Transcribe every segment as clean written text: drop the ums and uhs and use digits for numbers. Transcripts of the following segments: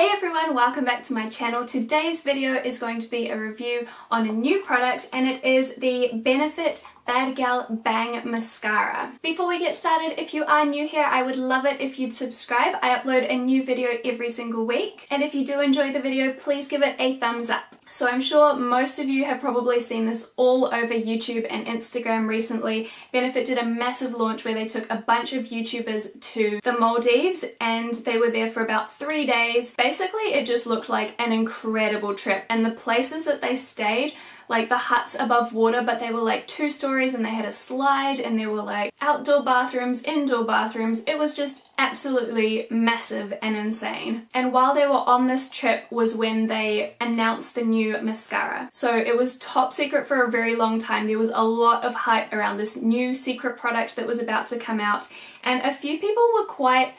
Hey everyone, welcome back to my channel. Today's video is going to be a review on a new product and it is the Benefit BadGal Bang Mascara. Before we get started, if you are new here, I would love it if you'd subscribe. I upload a new video every single week, and if you do enjoy the video, please give it a thumbs up. So I'm sure most of you have probably seen this all over YouTube and Instagram recently. Benefit did a massive launch where they took a bunch of YouTubers to the Maldives and they were there for about 3 days. Basically, it just looked like an incredible trip, and the places that they stayed, like the huts above water, but they were like 2 stories and they had a slide and there were like outdoor bathrooms, indoor bathrooms. It was just absolutely massive and insane. And while they were on this trip was when they announced the new mascara. So it was top secret for a very long time. There was a lot of hype around this new secret product that was about to come out, and a few people were quite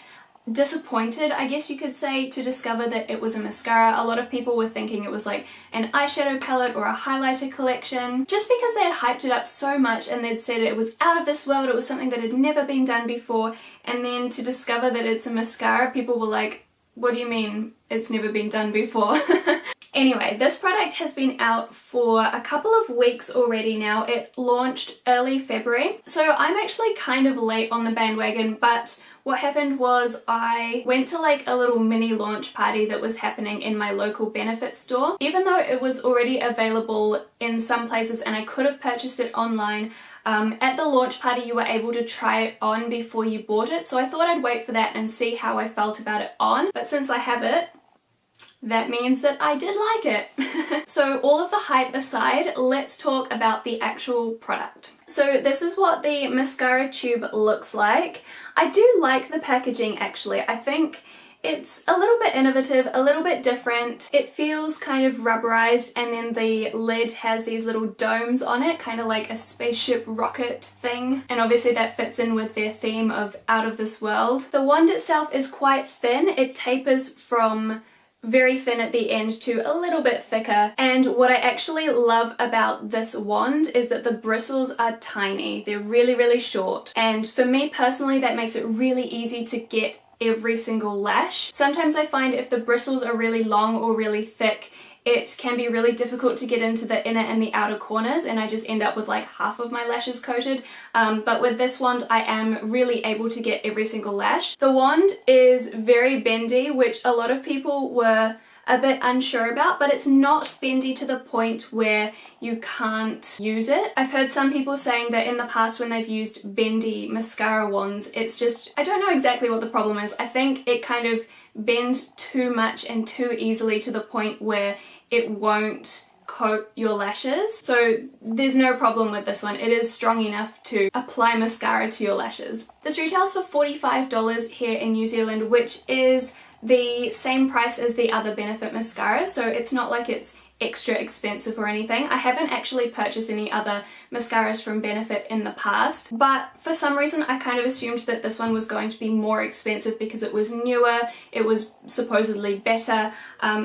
disappointed, I guess you could say, to discover that it was a mascara. A lot of people were thinking it was like an eyeshadow palette or a highlighter collection, just because they had hyped it up so much and they'd said it was out of this world, it was something that had never been done before, and then to discover that it's a mascara, people were like, what do you mean it's never been done before? Anyway, this product has been out for a couple of weeks already now. It launched early February, so I'm actually kind of late on the bandwagon, but what happened was I went to like a little mini launch party that was happening in my local Benefit store. Even though it was already available in some places and I could have purchased it online, at the launch party you were able to try it on before you bought it, so I thought I'd wait for that and see how I felt about it on. But since I have it, that means that I did like it. So all of the hype aside, let's talk about the actual product. So this is what the mascara tube looks like. I do like the packaging actually. I think it's a little bit innovative, a little bit different. It feels kind of rubberized, and then the lid has these little domes on it, kind of like a spaceship rocket thing. And obviously that fits in with their theme of out of this world. The wand itself is quite thin. It tapers from very thin at the end to a little bit thicker, and what I actually love about this wand is that the bristles are tiny. They're really short, and for me personally that makes it really easy to get every single lash. Sometimes I find if the bristles are really long or really thick, it can be really difficult to get into the inner and the outer corners, and I just end up with like half of my lashes coated. But with this wand I am really able to get every single lash. The wand is very bendy, which a lot of people were a bit unsure about, but it's not bendy to the point where you can't use it. I've heard some people saying that in the past when they've used bendy mascara wands, it's just, I don't know exactly what the problem is. I think it kind of bends too much and too easily to the point where it won't coat your lashes. So there's no problem with this one. It is strong enough to apply mascara to your lashes. This retails for $45 here in New Zealand, which is the same price as the other Benefit mascara, so it's not like it's extra expensive or anything. I haven't actually purchased any other mascaras from Benefit in the past, but for some reason I kind of assumed that this one was going to be more expensive because it was newer, it was supposedly better,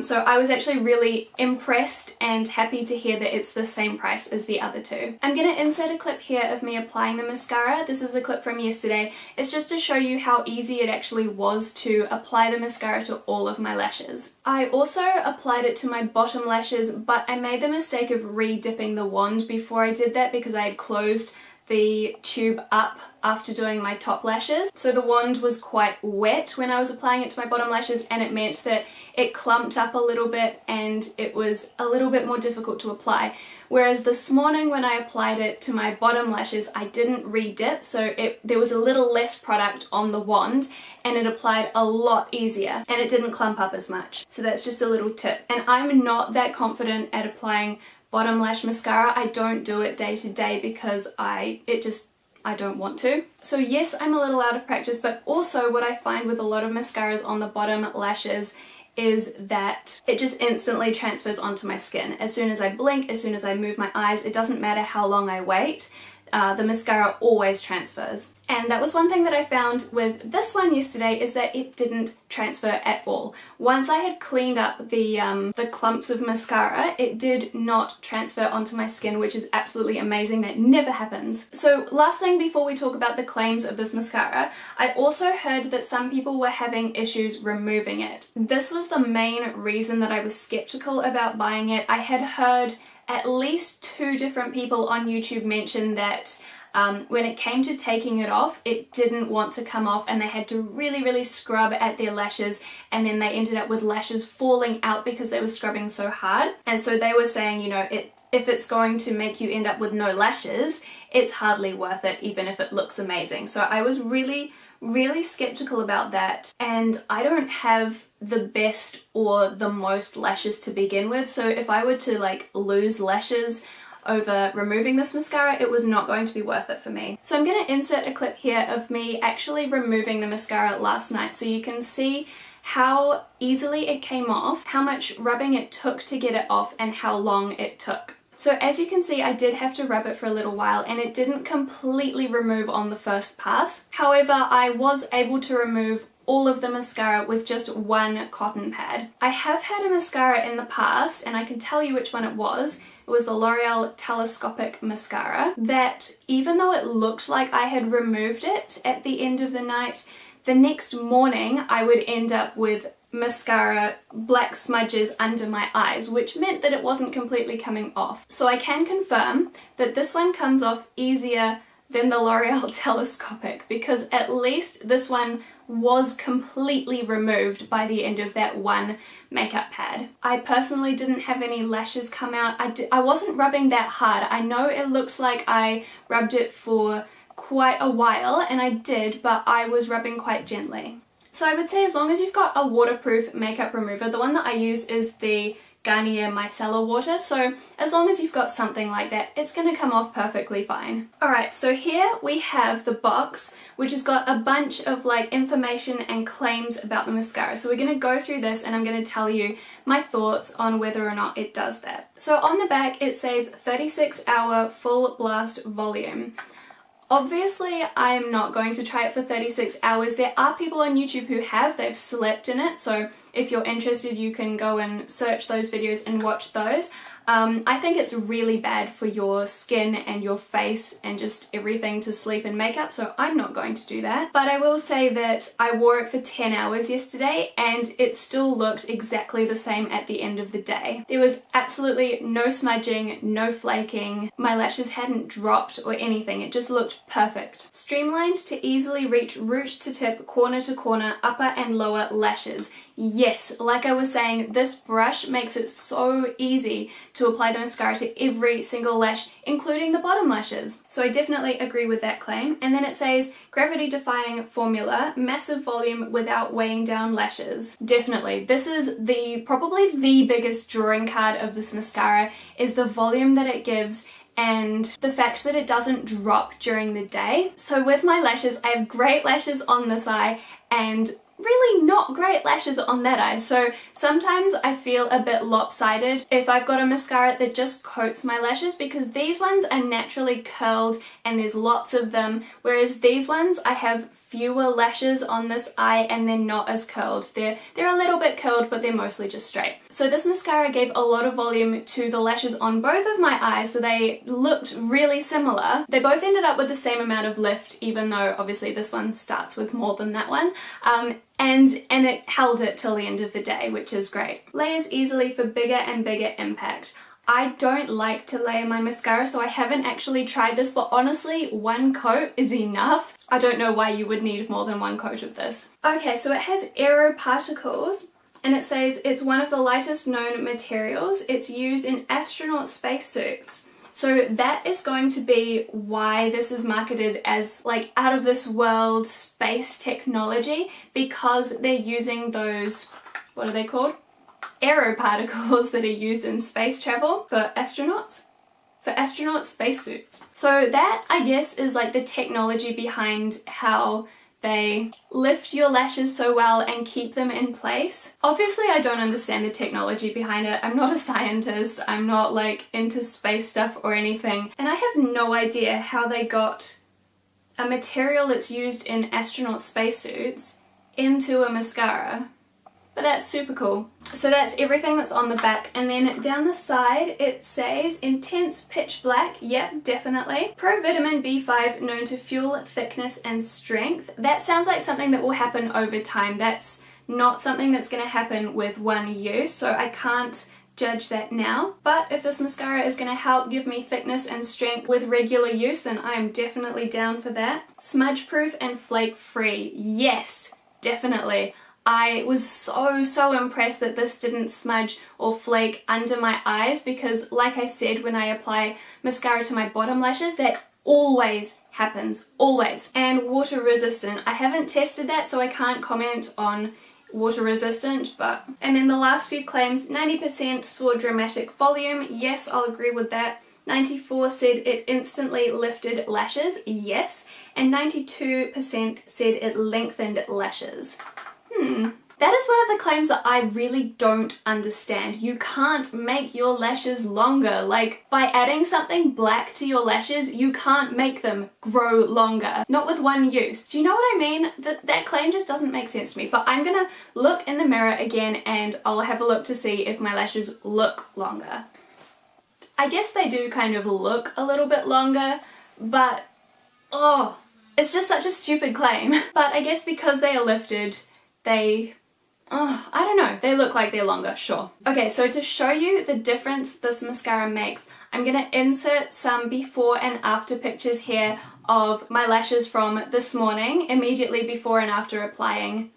so I was actually really impressed and happy to hear that it's the same price as the other two. I'm going to insert a clip here of me applying the mascara. This is a clip from yesterday. It's just to show you how easy it actually was to apply the mascara to all of my lashes. I also applied it to my bottom lashes, but I made the mistake of re-dipping the wand before I did that because I had closed the tube up after doing my top lashes. So the wand was quite wet when I was applying it to my bottom lashes, and it meant that it clumped up a little bit and it was a little bit more difficult to apply. Whereas this morning when I applied it to my bottom lashes, I didn't re-dip, so there was a little less product on the wand and it applied a lot easier and it didn't clump up as much. So that's just a little tip. And I'm not that confident at applying bottom lash mascara. I don't do it day to day because I don't want to. So yes, I'm a little out of practice, but also what I find with a lot of mascaras on the bottom lashes is that it just instantly transfers onto my skin. As soon as I blink, as soon as I move my eyes, it doesn't matter how long I wait, the mascara always transfers. And that was one thing that I found with this one yesterday, is that it didn't transfer at all. Once I had cleaned up the clumps of mascara, it did not transfer onto my skin, which is absolutely amazing. That never happens. So last thing before we talk about the claims of this mascara, I also heard that some people were having issues removing it. This was the main reason that I was skeptical about buying it. I had heard at least 2 different people on YouTube mention that when it came to taking it off, it didn't want to come off, and they had to really scrub at their lashes, and then they ended up with lashes falling out because they were scrubbing so hard. And so they were saying, you know, if it's going to make you end up with no lashes, it's hardly worth it, even if it looks amazing. So I was really skeptical about that, and I don't have the best or the most lashes to begin with, so if I were to like lose lashes over removing this mascara, it was not going to be worth it for me. So I'm going to insert a clip here of me actually removing the mascara last night, so you can see how easily it came off, how much rubbing it took to get it off, and how long it took. So as you can see, I did have to rub it for a little while, and it didn't completely remove on the first pass. However, I was able to remove all of the mascara with just one cotton pad. I have had a mascara in the past, and I can tell you which one it was. It was the L'Oreal Telescopic Mascara, that even though it looked like I had removed it at the end of the night, the next morning I would end up with mascara black smudges under my eyes, which meant that it wasn't completely coming off. So I can confirm that this one comes off easier than the L'Oreal Telescopic, because at least this one was completely removed by the end of that one makeup pad. I personally didn't have any lashes come out. I wasn't rubbing that hard. I know it looks like I rubbed it for quite a while, and I did, but I was rubbing quite gently. So I would say as long as you've got a waterproof makeup remover, the one that I use is the Garnier Micellar Water, so as long as you've got something like that, it's going to come off perfectly fine. Alright, so here we have the box, which has got a bunch of like information and claims about the mascara. So we're going to go through this, and I'm going to tell you my thoughts on whether or not it does that. So on the back it says 36-hour full blast volume. Obviously, I'm not going to try it for 36 hours. There are people on YouTube who have. They've slept in it, so if you're interested, you can go and search those videos and watch those. I think it's really bad for your skin and your face and just everything to sleep in makeup, so I'm not going to do that. But I will say that I wore it for 10 hours yesterday, and it still looked exactly the same at the end of the day. There was absolutely no smudging, no flaking. My lashes hadn't dropped or anything. It just looked perfect. Streamlined to easily reach root to tip, corner to corner, upper and lower lashes. Yes, like I was saying, this brush makes it so easy to apply the mascara to every single lash, including the bottom lashes. So I definitely agree with that claim. And then it says, gravity-defying formula, massive volume without weighing down lashes. Definitely. This is probably the biggest drawing card of this mascara, is the volume that it gives and the fact that it doesn't drop during the day. So with my lashes, I have great lashes on this eye and really not great lashes on that eye, so sometimes I feel a bit lopsided if I've got a mascara that just coats my lashes, because these ones are naturally curled and there's lots of them, whereas these ones I have fewer lashes on this eye and they're not as curled. They're a little bit curled, but they're mostly just straight. So this mascara gave a lot of volume to the lashes on both of my eyes, so they looked really similar. They both ended up with the same amount of lift, even though obviously this one starts with more than that one. And it held it till the end of the day, which is great. Layers easily for bigger and bigger impact. I don't like to layer my mascara, so I haven't actually tried this, but honestly, one coat is enough. I don't know why you would need more than one coat of this. Okay, so it has aero particles, and it says it's one of the lightest known materials. It's used in astronaut spacesuits. So that is going to be why this is marketed as like out of this world space technology, because they're using those, what are they called? Aero particles that are used in space travel for astronauts. For astronaut spacesuits. So that, I guess, is like the technology behind how they lift your lashes so well and keep them in place. Obviously I don't understand the technology behind it. I'm not a scientist, I'm not like into space stuff or anything, and I have no idea how they got a material that's used in astronaut spacesuits into a mascara. But that's super cool. So that's everything that's on the back, and then down the side it says intense pitch black. Yep, definitely. Pro vitamin B5 known to fuel thickness and strength. That sounds like something that will happen over time. That's not something that's going to happen with one use, so I can't judge that now. But if this mascara is going to help give me thickness and strength with regular use, then I am definitely down for that. Smudge proof and flake free. Yes, definitely. I was so impressed that this didn't smudge or flake under my eyes, because like I said, when I apply mascara to my bottom lashes, that always happens, always. And water resistant. I haven't tested that, so I can't comment on water resistant, but... And then the last few claims, 90% saw dramatic volume. Yes, I'll agree with that. 94 said it instantly lifted lashes. Yes. And 92% said it lengthened lashes. That is one of the claims that I really don't understand. You can't make your lashes longer. Like, by adding something black to your lashes, you can't make them grow longer. Not with one use. Do you know what I mean? That claim just doesn't make sense to me. But I'm gonna look in the mirror again and I'll have a look to see if my lashes look longer. I guess they do kind of look a little bit longer, but oh, it's just such a stupid claim. But I guess because they are lifted, I don't know, they look like they're longer, sure. Okay, so to show you the difference this mascara makes, I'm gonna insert some before and after pictures here of my lashes from this morning, immediately before and after applying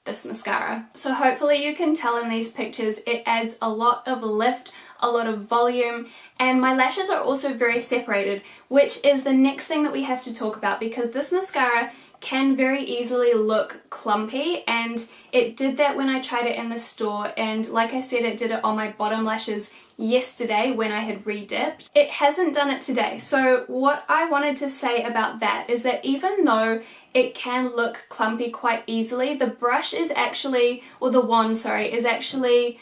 this mascara. So hopefully you can tell in these pictures it adds a lot of lift, a lot of volume, and my lashes are also very separated, which is the next thing that we have to talk about, because this mascara can very easily look clumpy, and it did that when I tried it in the store, and like I said, it did it on my bottom lashes yesterday when I had re-dipped. It hasn't done it today. So what I wanted to say about that is that even though it can look clumpy quite easily, the brush is actually, or the wand, sorry, is actually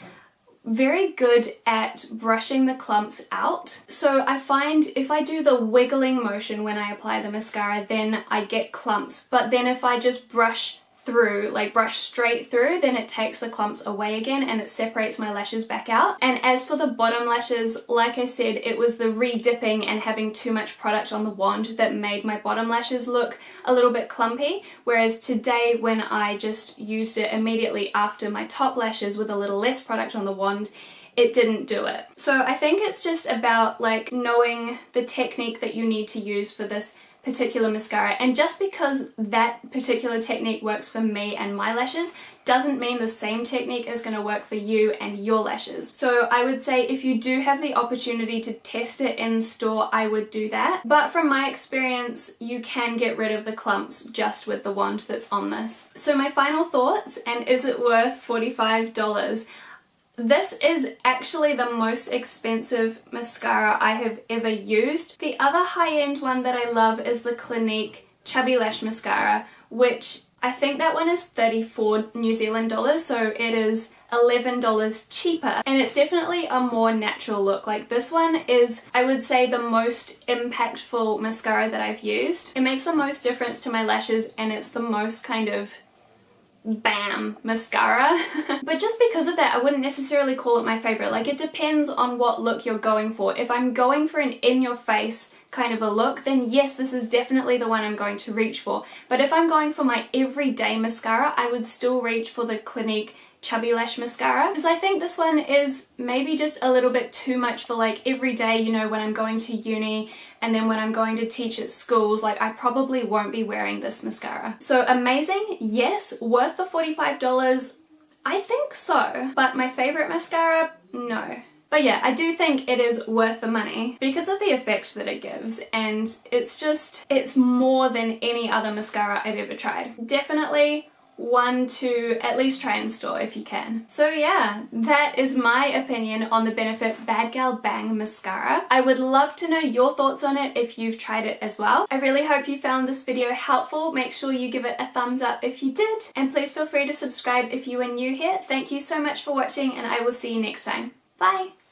very good at brushing the clumps out. So I find if I do the wiggling motion when I apply the mascara, then I get clumps, but then if I just brush through, like brush straight through, then it takes the clumps away again and it separates my lashes back out. And as for the bottom lashes, like I said, it was the re-dipping and having too much product on the wand that made my bottom lashes look a little bit clumpy, whereas today when I just used it immediately after my top lashes with a little less product on the wand, it didn't do it. So I think it's just about like knowing the technique that you need to use for this particular mascara, and just because that particular technique works for me and my lashes doesn't mean the same technique is going to work for you and your lashes. So I would say if you do have the opportunity to test it in store, I would do that. But from my experience, you can get rid of the clumps just with the wand that's on this. So my final thoughts, and is it worth $45? This is actually the most expensive mascara I have ever used. The other high-end one that I love is the Clinique Chubby Lash Mascara, which I think that one is 34 New Zealand dollars, so it is $11 cheaper, and it's definitely a more natural look. Like this one is, I would say, the most impactful mascara that I've used. It makes the most difference to my lashes, and it's the most kind of bam mascara. But just because of that, I wouldn't necessarily call it my favorite. Like, it depends on what look you're going for. If I'm going for an in-your-face kind of a look, then yes, this is definitely the one I'm going to reach for. But if I'm going for my everyday mascara, I would still reach for the Clinique Chubby Lash Mascara, because I think this one is maybe just a little bit too much for like every day, you know, when I'm going to uni and then when I'm going to teach at schools. Like, I probably won't be wearing this mascara. So amazing, yes. Worth the $45? I think so. But my favorite mascara? No. But yeah, I do think it is worth the money because of the effect that it gives, and it's more than any other mascara I've ever tried. Definitely one to at least try and store if you can. So yeah, that is my opinion on the Benefit BadGal Bang mascara. I would love to know your thoughts on it if you've tried it as well. I really hope you found this video helpful. Make sure you give it a thumbs up if you did, and please feel free to subscribe if you are new here. Thank you so much for watching, and I will see you next time. Bye!